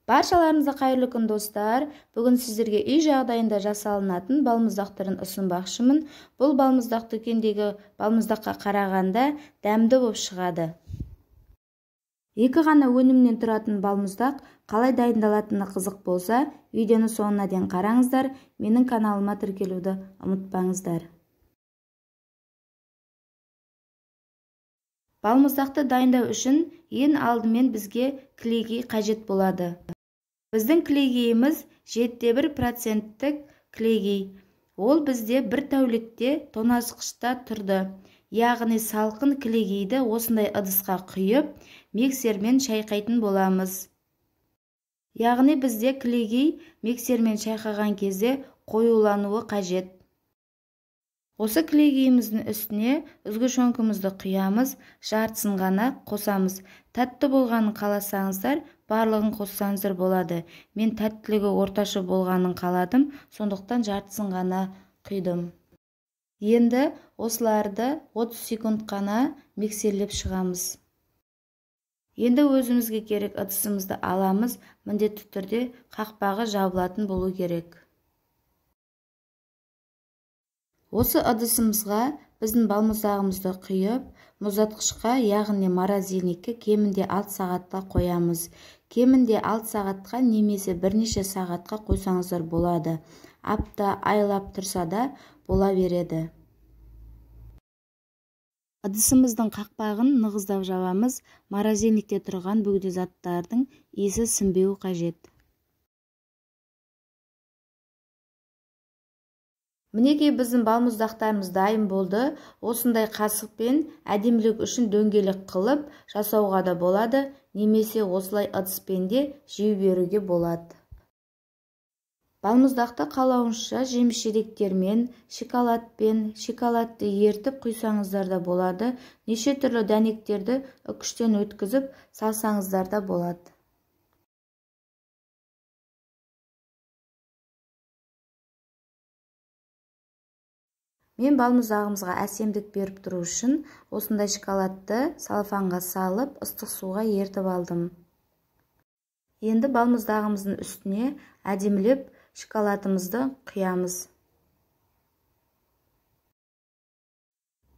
Баршаларыңызға қайырлы күн достар. Бүгін сіздерге үй жағдайында жасалынатын балмұздақтарын ұсынбақшымын. Бұл балмұздақ дүкендегі балмұздаққа қарағанда дәмді болып шығады. Екі ғана өнімнен тұратын балмұздақ қалай дайындалатыны қызық болса, видеоны соңына дейін қараңыздар. Менің каналыма тіркелуді ұмытпаңыздар. Балмұздақты дайындау үшін ең алдымен бізге кілегей қажет болады. Біздің кілегейіміз 7,1% кілегей. Ол бізде бір тәулікте тоңазытқышта тұрды. Яғни салқын кілегейді осындай ыдысқа құйып, миксермен шайқайтын боламыз. Яғни бізде кілегей миксермен шайқаған кезде қоюлануы қажет. Осы кілегейіміздің үстіне үзгішөңкімізді құямыз, жартысын ғана қосамыз. Тәтті болғанын қаласаңыздар, барлығын қоссаңыздар болады. Мен тәттілігі орташа болғанын қаладым, сондықтан жартысын ғана құйдым. Енді осыларды 30 секунд қана миксерлеп шығамыз. Енді өзімізге керек ыдысымызды аламыз, міндетті түрде қақпағы жабылатын болу керек. Осы ыдысымызға біздің балмұздағымызды құйып, мұздатқышқа, яғни морозильникке кемінде 6 сағатқа қоямыз. Кемінде 6 сағатқа немесе бірнеше сағатқа қойсаңыздар болады. Апта, айлап тұрса да бола береді. Ыдысымыздың қақпағын нығыздап жабамыз. Морозильникте тұрған бөгде заттардың иісі сіңбеуі қажет. Мінекей біздің балмұздақтарымыз дайын болды. Осындай қасықпен әдемілік үшін дөңгелек қылып жасауға да болады, немесе осылай ыдыспен де жеу беруге болады. Балмұздақты қалауынша жеміс-жидектермен, шоколадты ертіп құйсаңыздар да болады. Неше түрлі дәнектерді үкіштен өткізіп салсаңыздар да болады. Мен балмұздағымызға әсемдік беріп тұру үшін осындай шоколадты салфанға салып, ыстық суға ертіп алдым. Енді балмұздағымыздың үстіне әдемілеп шоколадымызды құямыз.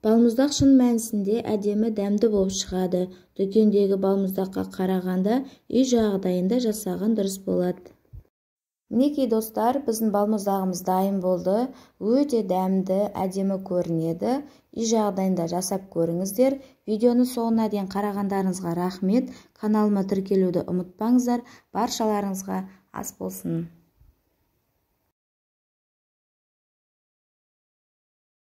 Балмұздақ шын мәнісінде әдемі дәмді болып шығады. Дүкендегі балмұздаққа қарағанда үй жағдайында жасаған дұрыс болады. Мінекей достар, біздің балмұздағымыз дайын болды. Өте дәмді, әдемі көрінеді. Үй жағдайында жасап көріңіздер. Видеоны соңына дейін қарағандарыңызға рахмет. Каналыма тіркелуді ұмытпаңыздар. Баршаларыңызға ас болсын.